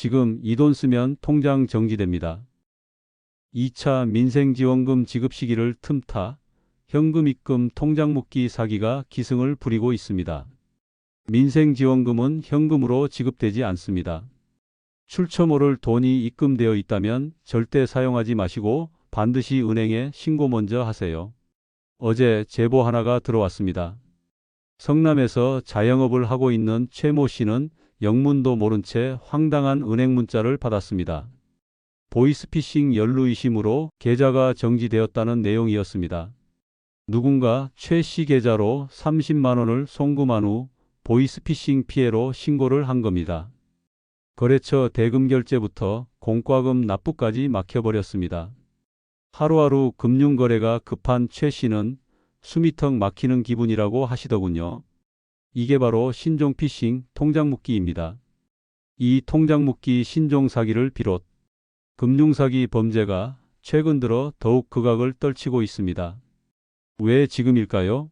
지금 이 돈 쓰면 통장 정지됩니다. 2차 민생지원금 지급 시기를 틈타 현금 입금 통장 묶기 사기가 기승을 부리고 있습니다. 민생지원금은 현금으로 지급되지 않습니다. 출처 모를 돈이 입금되어 있다면 절대 사용하지 마시고 반드시 은행에 신고 먼저 하세요. 어제 제보 하나가 들어왔습니다. 성남에서 자영업을 하고 있는 최모 씨는 영문도 모른 채 황당한 은행 문자를 받았습니다. 보이스피싱 연루 의심으로 계좌가 정지되었다는 내용이었습니다. 누군가 최 씨 계좌로 30만 원을 송금한 후 보이스피싱 피해로 신고를 한 겁니다. 거래처 대금 결제부터 공과금 납부까지 막혀버렸습니다. 하루하루 금융거래가 급한 최 씨는 숨이 턱 막히는 기분이라고 하시더군요. 이게 바로 신종 피싱 통장 묶기입니다. 이 통장 묶기 신종 사기를 비롯 금융사기 범죄가 최근 들어 더욱 극악을 떨치고 있습니다. 왜 지금일까요?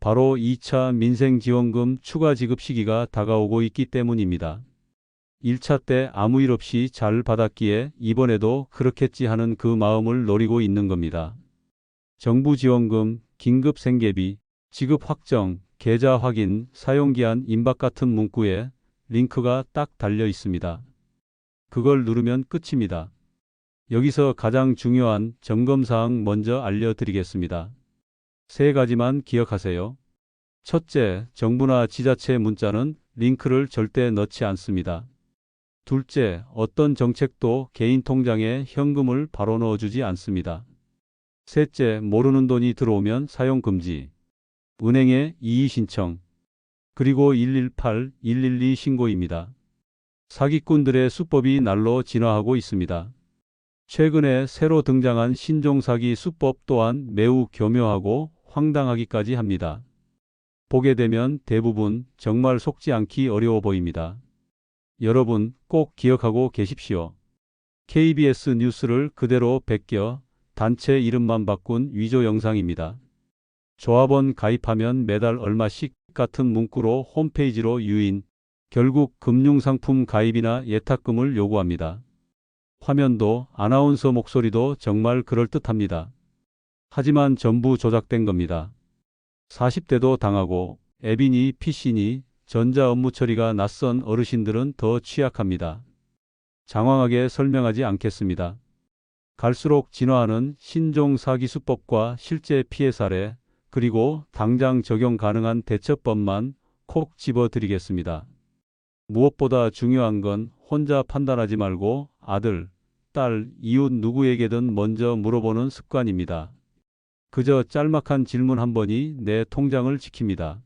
바로 2차 민생지원금 추가 지급 시기가 다가오고 있기 때문입니다. 1차 때 아무 일 없이 잘 받았기에 이번에도 그렇겠지 하는 그 마음을 노리고 있는 겁니다. 정부 지원금, 긴급 생계비, 지급 확정, 계좌 확인, 사용기한 임박 같은 문구에 링크가 딱 달려 있습니다. 그걸 누르면 끝입니다. 여기서 가장 중요한 점검사항 먼저 알려드리겠습니다. 3가지만 기억하세요. 첫째, 정부나 지자체 문자는 링크를 절대 넣지 않습니다. 둘째, 어떤 정책도 개인 통장에 현금을 바로 넣어주지 않습니다. 셋째, 모르는 돈이 들어오면 사용 금지. 은행에 이의 신청. 그리고 118, 112 신고입니다. 사기꾼들의 수법이 날로 진화하고 있습니다. 최근에 새로 등장한 신종사기 수법 또한 매우 교묘하고 황당하기까지 합니다. 보게 되면 대부분 정말 속지 않기 어려워 보입니다. 여러분 꼭 기억하고 계십시오. KBS 뉴스를 그대로 베껴 단체 이름만 바꾼 위조 영상입니다. 조합원 가입하면 매달 얼마씩 같은 문구로 홈페이지로 유인, 결국 금융상품 가입이나 예탁금을 요구합니다. 화면도 아나운서 목소리도 정말 그럴듯합니다. 하지만 전부 조작된 겁니다. 40대도 당하고 앱이니 PC니 전자 업무 처리가 낯선 어르신들은 더 취약합니다. 장황하게 설명하지 않겠습니다. 갈수록 진화하는 신종 사기 수법과 실제 피해 사례, 그리고 당장 적용 가능한 대처법만 콕 집어드리겠습니다. 무엇보다 중요한 건 혼자 판단하지 말고 아들, 딸, 이웃 누구에게든 먼저 물어보는 습관입니다. 그저 짤막한 질문 한 번이 내 통장을 지킵니다.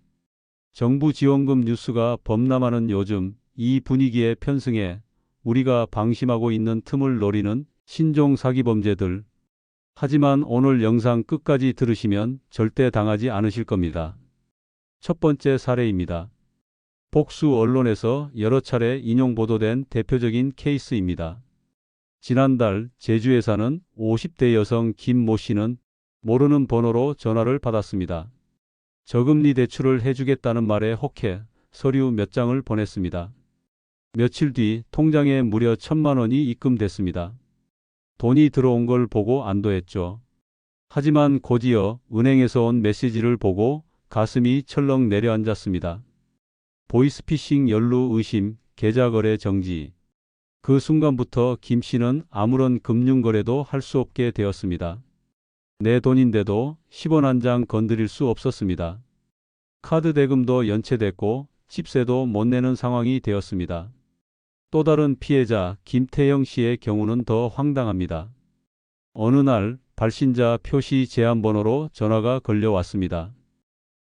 정부 지원금 뉴스가 범람하는 요즘 이 분위기에 편승해 우리가 방심하고 있는 틈을 노리는 신종 사기 범죄들. 하지만 오늘 영상 끝까지 들으시면 절대 당하지 않으실 겁니다. 첫 번째 사례입니다. 복수 언론에서 여러 차례 인용 보도된 대표적인 케이스입니다. 지난달 제주에 사는 50대 여성 김모 씨는 모르는 번호로 전화를 받았습니다. 저금리 대출을 해주겠다는 말에 혹해 서류 몇 장을 보냈습니다. 며칠 뒤 통장에 무려 1,000만 원이 입금됐습니다. 돈이 들어온 걸 보고 안도했죠. 하지만 곧이어 은행에서 온 메시지를 보고 가슴이 철렁 내려앉았습니다. 보이스피싱 연루 의심, 계좌 거래 정지. 그 순간부터 김 씨는 아무런 금융거래도 할 수 없게 되었습니다. 내 돈인데도 10원 한 장 건드릴 수 없었습니다. 카드 대금도 연체됐고 집세도 못 내는 상황이 되었습니다. 또 다른 피해자 김태영 씨의 경우는 더 황당합니다. 어느 날 발신자 표시 제한 번호로 전화가 걸려왔습니다.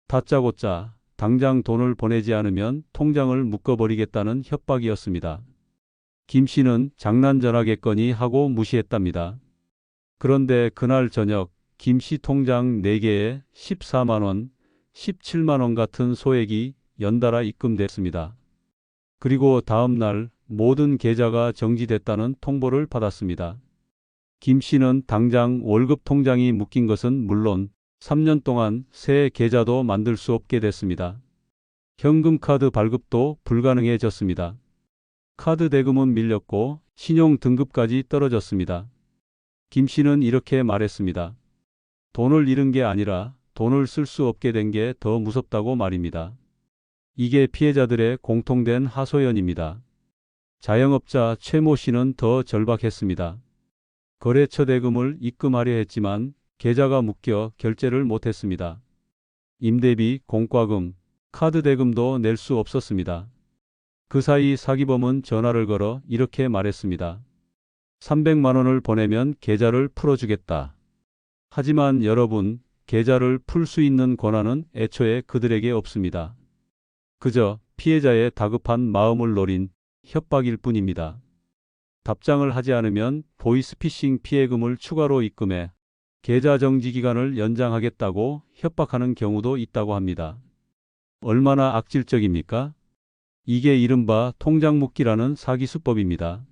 다짜고짜 당장 돈을 보내지 않으면 통장을 묶어버리겠다는 협박이었습니다. 김 씨는 장난 전화겠거니 하고 무시했답니다. 그런데 그날 저녁 김 씨 통장 4개에 14만 원, 17만 원 같은 소액이 연달아 입금됐습니다. 그리고 다음 날 모든 계좌가 정지됐다는 통보를 받았습니다. 김 씨는 당장 월급 통장이 묶인 것은 물론 3년 동안 새 계좌도 만들 수 없게 됐습니다. 현금 카드 발급도 불가능해졌습니다. 카드 대금은 밀렸고 신용 등급까지 떨어졌습니다. 김 씨는 이렇게 말했습니다. 돈을 잃은 게 아니라 돈을 쓸 수 없게 된 게 더 무섭다고 말입니다. 이게 피해자들의 공통된 하소연입니다. 자영업자 최모 씨는 더 절박했습니다. 거래처 대금을 입금하려 했지만 계좌가 묶여 결제를 못했습니다. 임대비, 공과금, 카드 대금도 낼 수 없었습니다. 그 사이 사기범은 전화를 걸어 이렇게 말했습니다. 300만 원을 보내면 계좌를 풀어주겠다. 하지만 여러분, 계좌를 풀 수 있는 권한은 애초에 그들에게 없습니다. 그저 피해자의 다급한 마음을 노린 협박일 뿐입니다. 답장을 하지 않으면 보이스피싱 피해금을 추가로 입금해 계좌 정지 기간을 연장하겠다고 협박하는 경우도 있다고 합니다. 얼마나 악질적입니까? 이게 이른바 통장 묶기라는 사기 수법입니다.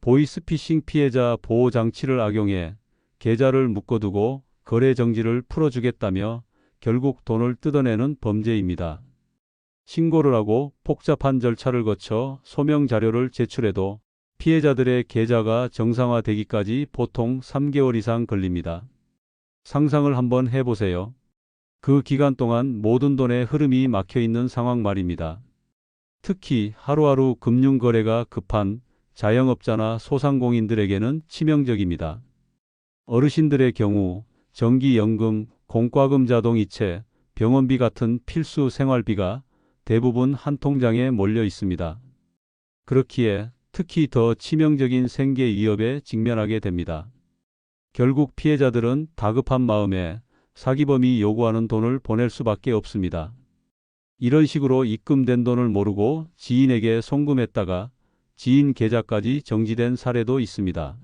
보이스피싱 피해자 보호 장치를 악용해 계좌를 묶어두고 거래 정지를 풀어주겠다며 결국 돈을 뜯어내는 범죄입니다. 신고를 하고 복잡한 절차를 거쳐 소명 자료를 제출해도 피해자들의 계좌가 정상화되기까지 보통 3개월 이상 걸립니다. 상상을 한번 해보세요. 그 기간 동안 모든 돈의 흐름이 막혀 있는 상황 말입니다. 특히 하루하루 금융거래가 급한 자영업자나 소상공인들에게는 치명적입니다. 어르신들의 경우 전기연금, 공과금 자동이체, 병원비 같은 필수 생활비가 대부분 한 통장에 몰려 있습니다. 그렇기에 특히 더 치명적인 생계 위협에 직면하게 됩니다. 결국 피해자들은 다급한 마음에 사기범이 요구하는 돈을 보낼 수밖에 없습니다. 이런 식으로 입금된 돈을 모르고 지인에게 송금했다가 지인 계좌까지 정지된 사례도 있습니다.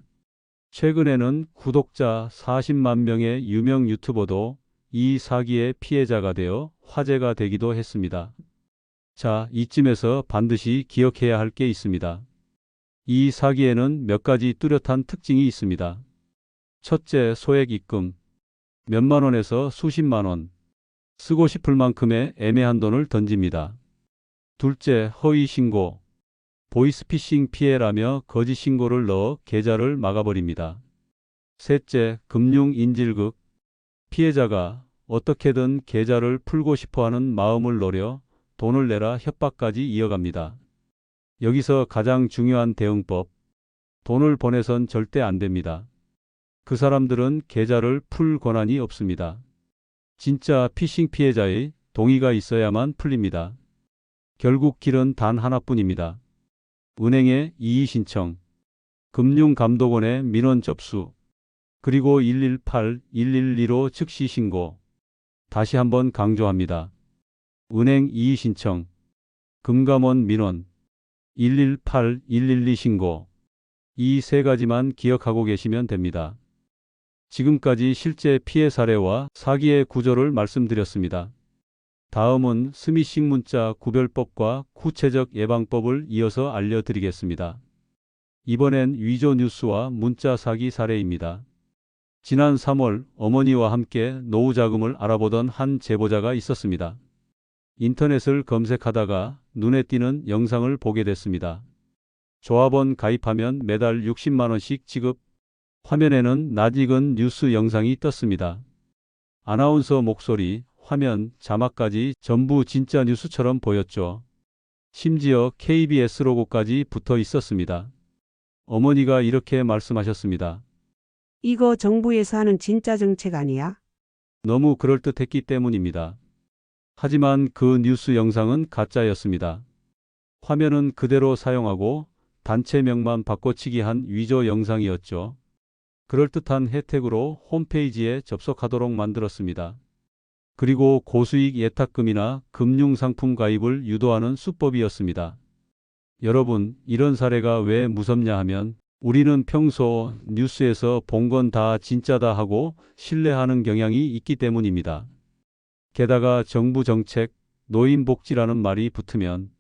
최근에는 구독자 40만 명의 유명 유튜버도 이 사기의 피해자가 되어 화제가 되기도 했습니다. 자, 이쯤에서 반드시 기억해야 할 게 있습니다. 이 사기에는 몇 가지 뚜렷한 특징이 있습니다. 첫째, 소액 입금. 몇만 원에서 수십만 원. 쓰고 싶을 만큼의 애매한 돈을 던집니다. 둘째, 허위 신고. 보이스피싱 피해라며 거짓 신고를 넣어 계좌를 막아버립니다. 셋째, 금융 인질극. 피해자가 어떻게든 계좌를 풀고 싶어하는 마음을 노려 돈을 내라 협박까지 이어갑니다. 여기서 가장 중요한 대응법. 돈을 보내선 절대 안 됩니다. 그 사람들은 계좌를 풀 권한이 없습니다. 진짜 피싱 피해자의 동의가 있어야만 풀립니다. 결국 길은 단 하나뿐입니다. 은행에 이의 신청, 금융감독원에 민원 접수, 그리고 118, 112로 즉시 신고. 다시 한번 강조합니다. 은행 이의 신청, 금감원 민원, 118, 112 신고. 이 세 가지만 기억하고 계시면 됩니다. 지금까지 실제 피해 사례와 사기의 구조를 말씀드렸습니다. 다음은 스미싱 문자 구별법과 구체적 예방법을 이어서 알려드리겠습니다. 이번엔 위조 뉴스와 문자 사기 사례입니다. 지난 3월 어머니와 함께 노후 자금을 알아보던 한 제보자가 있었습니다. 인터넷을 검색하다가 눈에 띄는 영상을 보게 됐습니다. 조합원 가입하면 매달 60만 원씩 지급. 화면에는 낯익은 뉴스 영상이 떴습니다. 아나운서 목소리, 화면, 자막까지 전부 진짜 뉴스처럼 보였죠. 심지어 KBS 로고까지 붙어 있었습니다. 어머니가 이렇게 말씀하셨습니다. 이거 정부에서 하는 진짜 정책 아니야? 너무 그럴듯했기 때문입니다. 하지만 그 뉴스 영상은 가짜였습니다. 화면은 그대로 사용하고 단체명만 바꿔치기 한 위조 영상이었죠. 그럴듯한 혜택으로 홈페이지에 접속하도록 만들었습니다. 그리고 고수익 예탁금이나 금융상품 가입을 유도하는 수법이었습니다. 여러분, 이런 사례가 왜 무섭냐 하면 우리는 평소 뉴스에서 본 건 다 진짜다 하고 신뢰하는 경향이 있기 때문입니다. 게다가 정부 정책, 노인복지라는 말이 붙으면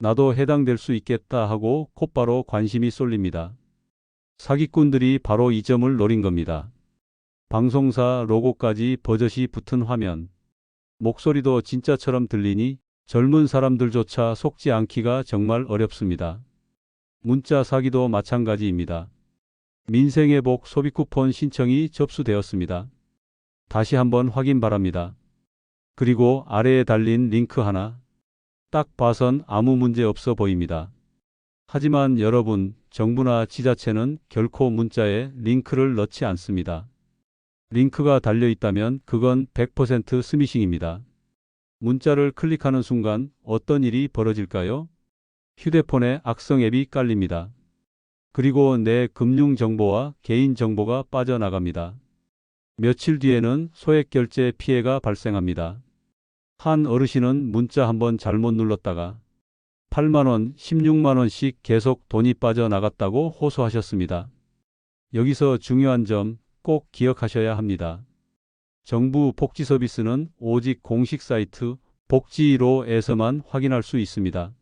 나도 해당될 수 있겠다 하고 곧바로 관심이 쏠립니다. 사기꾼들이 바로 이 점을 노린 겁니다. 방송사 로고까지 버젓이 붙은 화면, 목소리도 진짜처럼 들리니 젊은 사람들조차 속지 않기가 정말 어렵습니다. 문자 사기도 마찬가지입니다. 민생회복 소비 쿠폰 신청이 접수되었습니다. 다시 한번 확인 바랍니다. 그리고 아래에 달린 링크 하나. 딱 봐선 아무 문제 없어 보입니다. 하지만 여러분, 정부나 지자체는 결코 문자에 링크를 넣지 않습니다. 링크가 달려 있다면 그건 100% 스미싱입니다. 문자를 클릭하는 순간 어떤 일이 벌어질까요? 휴대폰에 악성 앱이 깔립니다. 그리고 내 금융 정보와 개인 정보가 빠져나갑니다. 며칠 뒤에는 소액 결제 피해가 발생합니다. 한 어르신은 문자 한번 잘못 눌렀다가 8만 원, 16만 원씩 계속 돈이 빠져나갔다고 호소하셨습니다. 여기서 중요한 점 꼭 기억하셔야 합니다. 정부 복지 서비스는 오직 공식 사이트 복지로에서만 확인할 수 있습니다.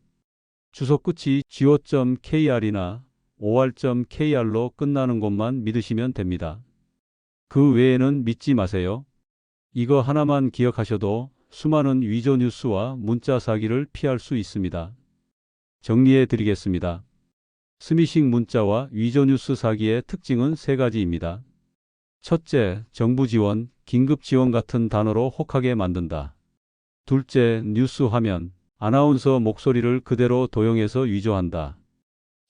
주소 끝이 go.kr이나 or.kr로 끝나는 곳만 믿으시면 됩니다. 그 외에는 믿지 마세요. 이거 하나만 기억하셔도 수많은 위조 뉴스와 문자 사기를 피할 수 있습니다. 정리해 드리겠습니다. 스미싱 문자와 위조 뉴스 사기의 특징은 세 가지입니다. 첫째, 정부 지원, 긴급 지원 같은 단어로 혹하게 만든다. 둘째, 뉴스 화면, 아나운서 목소리를 그대로 도용해서 위조한다.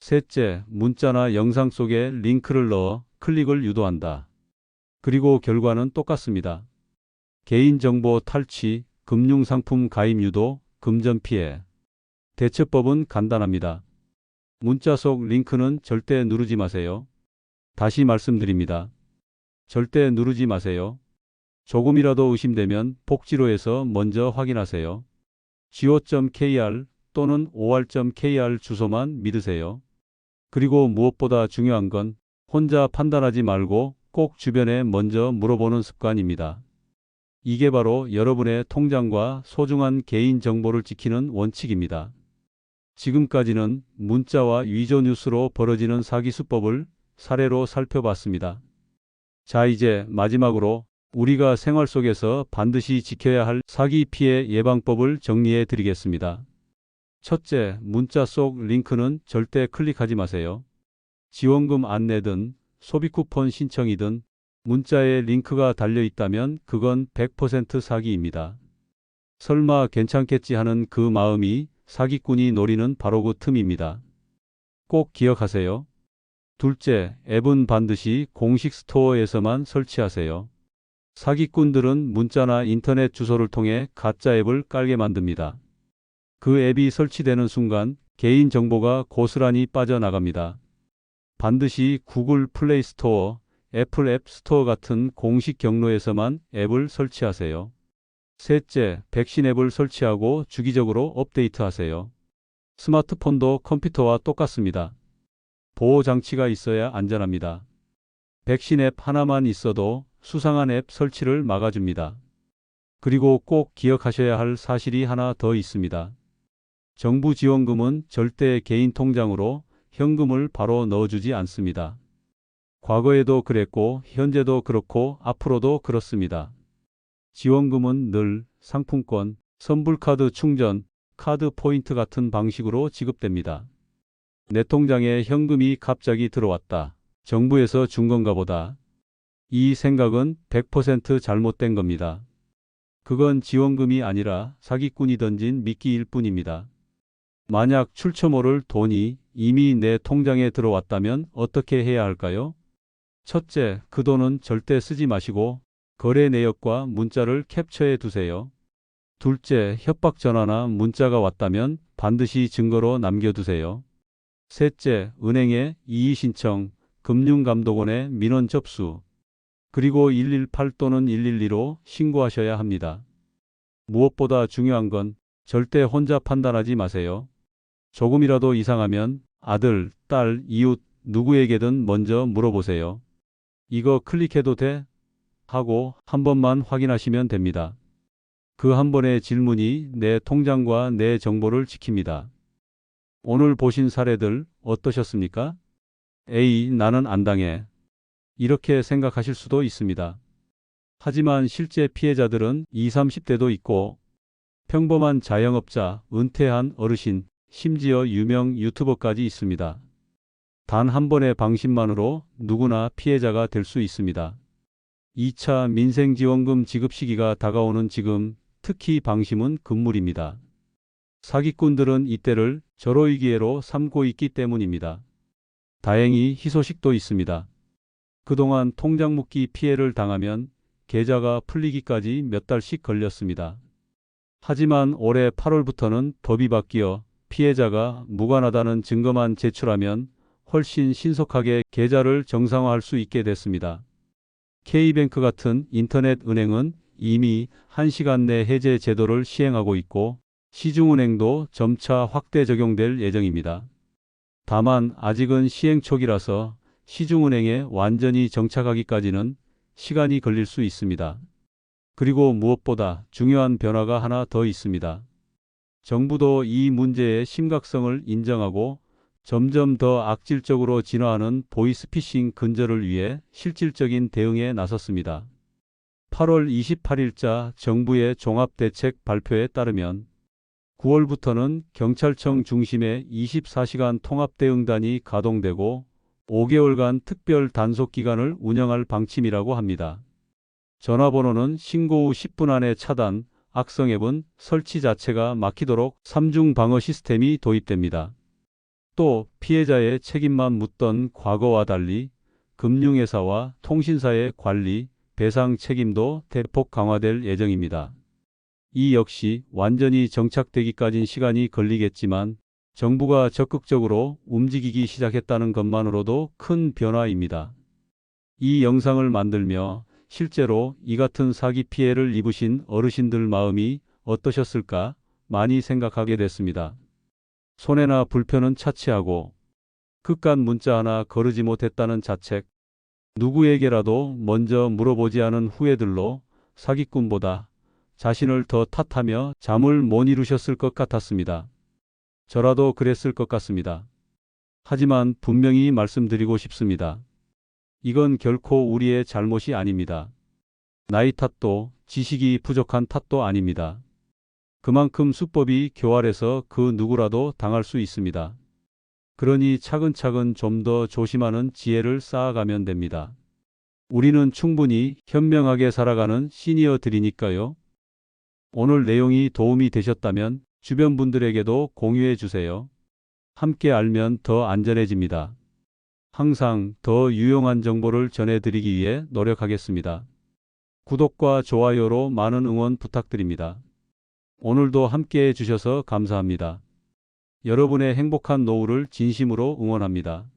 셋째, 문자나 영상 속에 링크를 넣어 클릭을 유도한다. 그리고 결과는 똑같습니다. 개인정보 탈취, 금융상품 가입 유도, 금전 피해. 대처법은 간단합니다. 문자 속 링크는 절대 누르지 마세요. 다시 말씀드립니다. 절대 누르지 마세요. 조금이라도 의심되면 복지로에서 먼저 확인하세요. go.kr 또는 or.kr 주소만 믿으세요. 그리고 무엇보다 중요한 건 혼자 판단하지 말고 꼭 주변에 먼저 물어보는 습관입니다. 이게 바로 여러분의 통장과 소중한 개인 정보를 지키는 원칙입니다. 지금까지는 문자와 위조 뉴스로 벌어지는 사기 수법을 사례로 살펴봤습니다. 자, 이제 마지막으로 우리가 생활 속에서 반드시 지켜야 할 사기 피해 예방법을 정리해 드리겠습니다. 첫째, 문자 속 링크는 절대 클릭하지 마세요. 지원금 안내든 소비 쿠폰 신청이든 문자에 링크가 달려 있다면 그건 100% 사기입니다. 설마 괜찮겠지 하는 그 마음이 사기꾼이 노리는 바로 그 틈입니다. 꼭 기억하세요. 둘째, 앱은 반드시 공식 스토어에서만 설치하세요. 사기꾼들은 문자나 인터넷 주소를 통해 가짜 앱을 깔게 만듭니다. 그 앱이 설치되는 순간 개인 정보가 고스란히 빠져나갑니다. 반드시 구글 플레이 스토어, 애플 앱 스토어 같은 공식 경로에서만 앱을 설치하세요. 셋째, 백신 앱을 설치하고 주기적으로 업데이트하세요. 스마트폰도 컴퓨터와 똑같습니다. 보호 장치가 있어야 안전합니다. 백신 앱 하나만 있어도 수상한 앱 설치를 막아줍니다. 그리고 꼭 기억하셔야 할 사실이 하나 더 있습니다. 정부 지원금은 절대 개인 통장으로 현금을 바로 넣어주지 않습니다. 과거에도 그랬고 현재도 그렇고 앞으로도 그렇습니다. 지원금은 늘 상품권, 선불카드 충전, 카드 포인트 같은 방식으로 지급됩니다. 내 통장에 현금이 갑자기 들어왔다. 정부에서 준 건가 보다. 이 생각은 100% 잘못된 겁니다. 그건 지원금이 아니라 사기꾼이 던진 미끼일 뿐입니다. 만약 출처 모를 돈이 이미 내 통장에 들어왔다면 어떻게 해야 할까요? 첫째, 그 돈은 절대 쓰지 마시고 거래 내역과 문자를 캡처해 두세요. 둘째, 협박 전화나 문자가 왔다면 반드시 증거로 남겨두세요. 셋째, 은행에 이의 신청, 금융감독원에 민원 접수, 그리고 118 또는 112로 신고하셔야 합니다. 무엇보다 중요한 건 절대 혼자 판단하지 마세요. 조금이라도 이상하면 아들, 딸, 이웃, 누구에게든 먼저 물어보세요. 이거 클릭해도 돼? 하고 한 번만 확인하시면 됩니다. 그 한 번의 질문이 내 통장과 내 정보를 지킵니다. 오늘 보신 사례들 어떠셨습니까? 에이, 나는 안 당해. 이렇게 생각하실 수도 있습니다. 하지만 실제 피해자들은 20, 30대도 있고 평범한 자영업자, 은퇴한 어르신, 심지어 유명 유튜버까지 있습니다. 단 한 번의 방심만으로 누구나 피해자가 될 수 있습니다. 2차 민생지원금 지급 시기가 다가오는 지금 특히 방심은 금물입니다. 사기꾼들은 이때를 절호의 기회로 삼고 있기 때문입니다. 다행히 희소식도 있습니다. 그동안 통장 묶기 피해를 당하면 계좌가 풀리기까지 몇 달씩 걸렸습니다. 하지만 올해 8월부터는 법이 바뀌어 피해자가 무관하다는 증거만 제출하면 훨씬 신속하게 계좌를 정상화할 수 있게 됐습니다. K뱅크 같은 인터넷 은행은 이미 1시간 내 해제 제도를 시행하고 있고 시중은행도 점차 확대 적용될 예정입니다. 다만 아직은 시행 초기라서 시중은행에 완전히 정착하기까지는 시간이 걸릴 수 있습니다. 그리고 무엇보다 중요한 변화가 하나 더 있습니다. 정부도 이 문제의 심각성을 인정하고 점점 더 악질적으로 진화하는 보이스피싱 근절을 위해 실질적인 대응에 나섰습니다. 8월 28일자 정부의 종합대책 발표에 따르면 9월부터는 경찰청 중심의 24시간 통합대응단이 가동되고 5개월간 특별 단속기간을 운영할 방침이라고 합니다. 전화번호는 신고 후 10분 안에 차단, 악성 앱은 설치 자체가 막히도록 3중 방어 시스템이 도입됩니다. 또 피해자의 책임만 묻던 과거와 달리 금융회사와 통신사의 관리, 배상 책임도 대폭 강화될 예정입니다. 이 역시 완전히 정착되기까진 시간이 걸리겠지만 정부가 적극적으로 움직이기 시작했다는 것만으로도 큰 변화입니다. 이 영상을 만들며 실제로 이 같은 사기 피해를 입으신 어르신들 마음이 어떠셨을까 많이 생각하게 됐습니다. 손해나 불편은 차치하고 그깟 문자 하나 거르지 못했다는 자책, 누구에게라도 먼저 물어보지 않은 후회들로 사기꾼보다 자신을 더 탓하며 잠을 못 이루셨을 것 같았습니다. 저라도 그랬을 것 같습니다. 하지만 분명히 말씀드리고 싶습니다. 이건 결코 우리의 잘못이 아닙니다. 나이 탓도 지식이 부족한 탓도 아닙니다. 그만큼 수법이 교활해서 그 누구라도 당할 수 있습니다. 그러니 차근차근 좀 더 조심하는 지혜를 쌓아가면 됩니다. 우리는 충분히 현명하게 살아가는 시니어들이니까요. 오늘 내용이 도움이 되셨다면 주변 분들에게도 공유해 주세요. 함께 알면 더 안전해집니다. 항상 더 유용한 정보를 전해드리기 위해 노력하겠습니다. 구독과 좋아요로 많은 응원 부탁드립니다. 오늘도 함께 해주셔서 감사합니다. 여러분의 행복한 노후를 진심으로 응원합니다.